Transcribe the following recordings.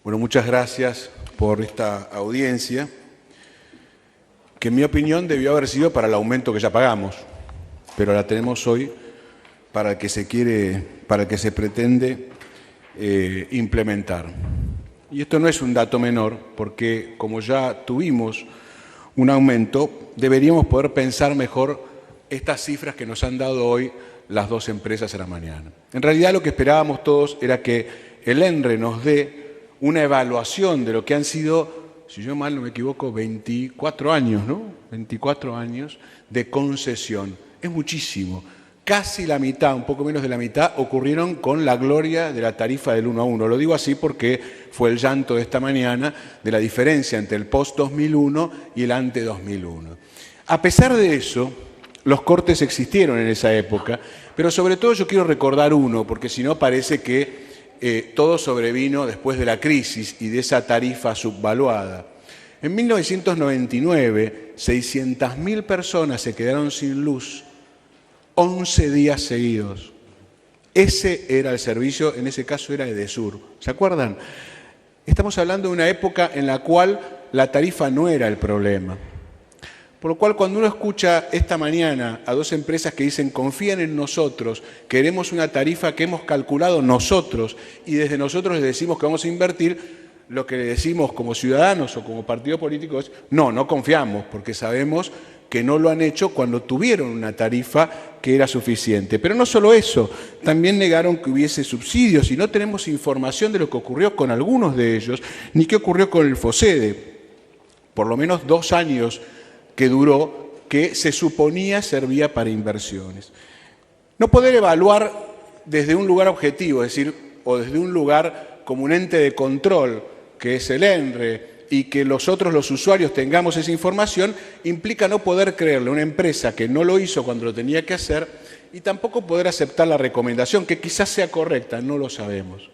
Bueno, muchas gracias por esta audiencia, que en mi opinión debió haber sido para el aumento que ya pagamos, pero la tenemos hoy para el que se pretende implementar. Y esto no es un dato menor, porque como ya tuvimos un aumento, deberíamos poder pensar mejor estas cifras que nos han dado hoy las dos empresas a la mañana. En realidad lo que esperábamos todos era que el ENRE nos dé una evaluación de lo que han sido, si yo mal no me equivoco, 24 años, ¿no? 24 años de concesión. Es muchísimo. Casi la mitad, un poco menos de la mitad, ocurrieron con la gloria de la tarifa del 1 a 1. Lo digo así porque fue el llanto de esta mañana de la diferencia entre el post-2001 y el ante-2001. A pesar de eso, los cortes existieron en esa época, pero sobre todo yo quiero recordar uno, porque si no parece que todo sobrevino después de la crisis y de esa tarifa subvaluada. En 1999, 600.000 personas se quedaron sin luz 11 días seguidos. Ese era el servicio, en ese caso era Edesur. ¿Se acuerdan? Estamos hablando de una época en la cual la tarifa no era el problema. Por lo cual, cuando uno escucha esta mañana a dos empresas que dicen confían en nosotros, queremos una tarifa que hemos calculado nosotros y desde nosotros les decimos que vamos a invertir, lo que le decimos como ciudadanos o como partido político es no confiamos, porque sabemos que no lo han hecho cuando tuvieron una tarifa que era suficiente. Pero no solo eso, también negaron que hubiese subsidios y no tenemos información de lo que ocurrió con algunos de ellos, ni qué ocurrió con el FOSEDE. Por lo menos 2 años que duró, que se suponía servía para inversiones. No poder evaluar desde un lugar objetivo, es decir, o desde un lugar como un ente de control, que es el ENRE, y que los usuarios, tengamos esa información, implica no poder creerle a una empresa que no lo hizo cuando lo tenía que hacer y tampoco poder aceptar la recomendación, que quizás sea correcta, no lo sabemos.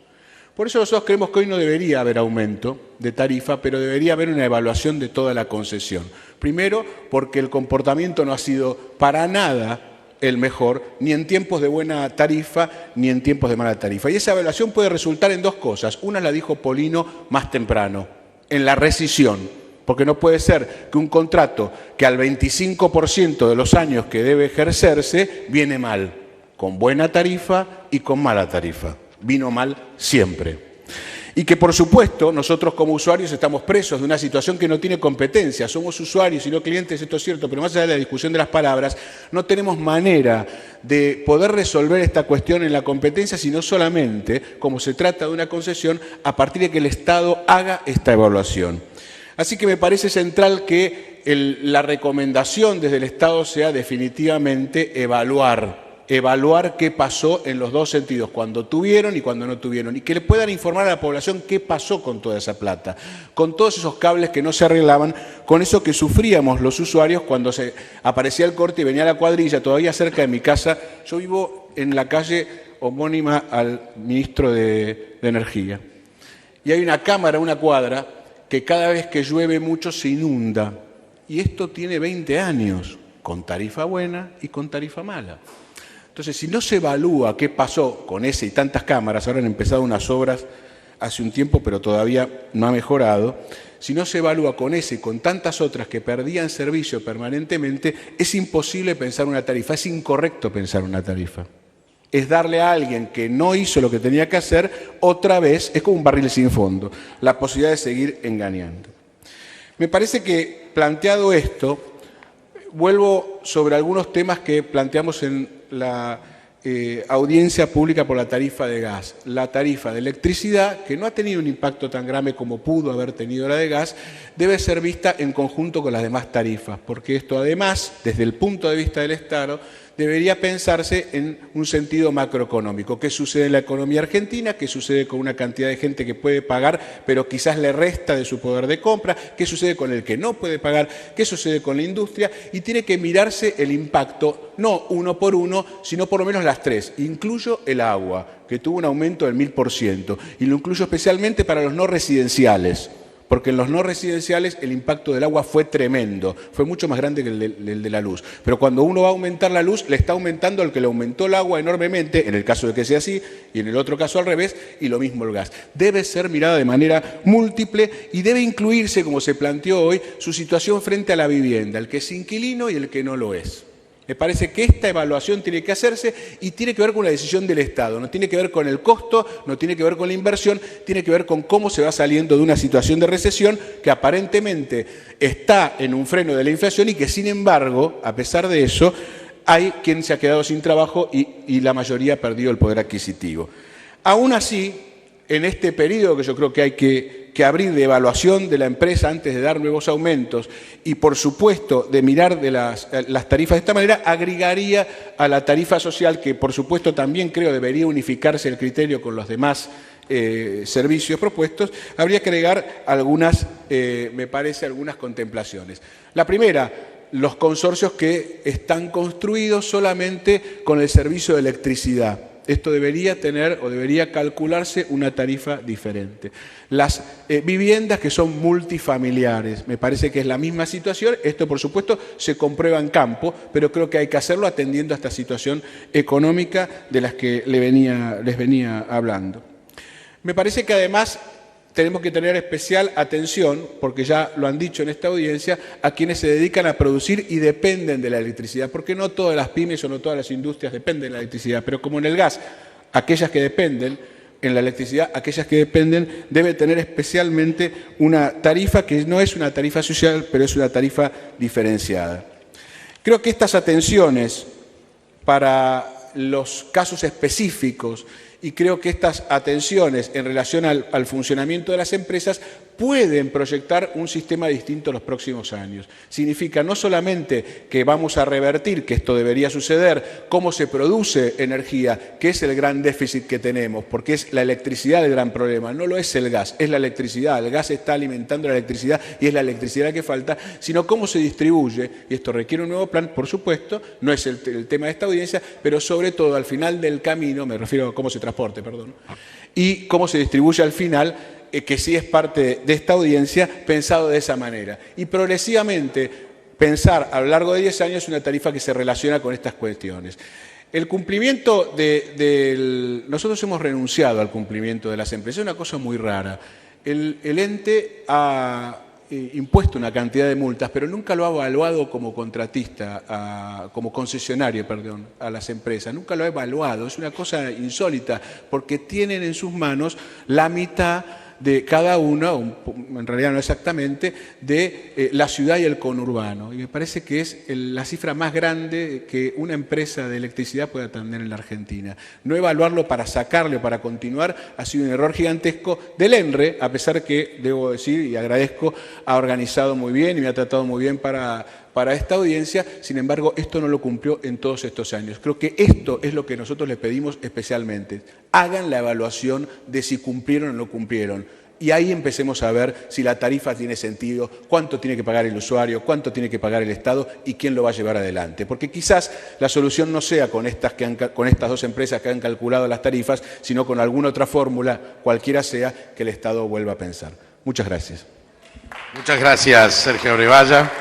Por eso nosotros creemos que hoy no debería haber aumento de tarifa, pero debería haber una evaluación de toda la concesión. Primero, porque el comportamiento no ha sido para nada el mejor, ni en tiempos de buena tarifa, ni en tiempos de mala tarifa. Y esa evaluación puede resultar en 2 cosas. Una la dijo Polino más temprano, en la rescisión, porque no puede ser que un contrato que al 25% de los años que debe ejercerse viene mal, con buena tarifa y con mala tarifa. Vino mal siempre. Y que, por supuesto, nosotros como usuarios estamos presos de una situación que no tiene competencia. Somos usuarios y no clientes, esto es cierto, pero más allá de la discusión de las palabras, no tenemos manera de poder resolver esta cuestión en la competencia, sino solamente, como se trata de una concesión, a partir de que el Estado haga esta evaluación. Así que me parece central que la recomendación desde el Estado sea definitivamente evaluar qué pasó en los 2 sentidos, cuando tuvieron y cuando no tuvieron, y que le puedan informar a la población qué pasó con toda esa plata, con todos esos cables que no se arreglaban, con eso que sufríamos los usuarios cuando se aparecía el corte y venía la cuadrilla, todavía cerca de mi casa. Yo vivo en la calle homónima al ministro de Energía, y hay una cámara, una cuadra, que cada vez que llueve mucho se inunda, y esto tiene 20 años, con tarifa buena y con tarifa mala. Entonces, si no se evalúa qué pasó con ese y tantas cámaras, ahora han empezado unas obras hace un tiempo, pero todavía no ha mejorado, si no se evalúa con ese y con tantas otras que perdían servicio permanentemente, es imposible pensar una tarifa, es incorrecto pensar una tarifa. Es darle a alguien que no hizo lo que tenía que hacer, otra vez, es como un barril sin fondo, la posibilidad de seguir engañando. Me parece que, planteado esto, vuelvo sobre algunos temas que planteamos en la audiencia pública por la tarifa de gas. La tarifa de electricidad, que no ha tenido un impacto tan grave como pudo haber tenido la de gas, debe ser vista en conjunto con las demás tarifas, porque esto además, desde el punto de vista del Estado, debería pensarse en un sentido macroeconómico. ¿Qué sucede en la economía argentina? ¿Qué sucede con una cantidad de gente que puede pagar, pero quizás le resta de su poder de compra? ¿Qué sucede con el que no puede pagar? ¿Qué sucede con la industria? Y tiene que mirarse el impacto, no uno por uno, sino por lo menos las 3. Incluyo el agua, que tuvo un aumento del 1000%, y lo incluyo especialmente para los no residenciales, porque en los no residenciales el impacto del agua fue tremendo, fue mucho más grande que el de la luz. Pero cuando uno va a aumentar la luz, le está aumentando al que le aumentó el agua enormemente, en el caso de que sea así, y en el otro caso al revés, y lo mismo el gas. Debe ser mirada de manera múltiple y debe incluirse, como se planteó hoy, su situación frente a la vivienda, el que es inquilino y el que no lo es. Me parece que esta evaluación tiene que hacerse y tiene que ver con la decisión del Estado. No tiene que ver con el costo, no tiene que ver con la inversión, tiene que ver con cómo se va saliendo de una situación de recesión que aparentemente está en un freno de la inflación y que, sin embargo, a pesar de eso, hay quien se ha quedado sin trabajo y la mayoría ha perdido el poder adquisitivo. Aún así, en este periodo que yo creo que hay que abrir de evaluación de la empresa antes de dar nuevos aumentos y, por supuesto, de mirar de las tarifas de esta manera, agregaría a la tarifa social, que por supuesto también creo debería unificarse el criterio con los demás servicios propuestos, habría que agregar algunas, me parece, algunas contemplaciones. La primera, los consorcios que están construidos solamente con el servicio de electricidad. Esto debería tener o debería calcularse una tarifa diferente. Las viviendas que son multifamiliares, me parece que es la misma situación. Esto, por supuesto, se comprueba en campo, pero creo que hay que hacerlo atendiendo a esta situación económica de las que les venía hablando. Me parece que además tenemos que tener especial atención, porque ya lo han dicho en esta audiencia, a quienes se dedican a producir y dependen de la electricidad, porque no todas las pymes o no todas las industrias dependen de la electricidad, pero como en el gas, aquellas que dependen, en la electricidad, aquellas que dependen, debe tener especialmente una tarifa que no es una tarifa social, pero es una tarifa diferenciada. Creo que estas atenciones para los casos específicos y creo que estas atenciones en relación al funcionamiento de las empresas pueden proyectar un sistema distinto en los próximos años. Significa no solamente que vamos a revertir, que esto debería suceder, cómo se produce energía, que es el gran déficit que tenemos, porque es la electricidad el gran problema, no lo es el gas, es la electricidad. El gas está alimentando la electricidad y es la electricidad que falta, sino cómo se distribuye, y esto requiere un nuevo plan, por supuesto, no es el tema de esta audiencia, pero sobre todo al final del camino, me refiero a cómo se transporte, perdón, y cómo se distribuye al final, que sí es parte de esta audiencia, pensado de esa manera. Y progresivamente pensar a lo largo de 10 años una tarifa que se relaciona con estas cuestiones. El cumplimiento nosotros hemos renunciado al cumplimiento de las empresas, es una cosa muy rara. El ente ha impuesto una cantidad de multas, pero nunca lo ha evaluado como contratista, como concesionario, perdón, a las empresas. Nunca lo ha evaluado. Es una cosa insólita, porque tienen en sus manos la mitad de cada uno, en realidad no exactamente, de la ciudad y el conurbano. Y me parece que es la cifra más grande que una empresa de electricidad puede atender en la Argentina. No evaluarlo para sacarle o para continuar ha sido un error gigantesco del ENRE, a pesar que, debo decir y agradezco, ha organizado muy bien y me ha tratado muy bien para esta audiencia. Sin embargo, esto no lo cumplió en todos estos años. Creo que esto es lo que nosotros les pedimos especialmente. Hagan la evaluación de si cumplieron o no cumplieron. Y ahí empecemos a ver si la tarifa tiene sentido, cuánto tiene que pagar el usuario, cuánto tiene que pagar el Estado y quién lo va a llevar adelante. Porque quizás la solución no sea con estas dos empresas que han calculado las tarifas, sino con alguna otra fórmula, cualquiera sea, que el Estado vuelva a pensar. Muchas gracias. Muchas gracias, Sergio Arevalla.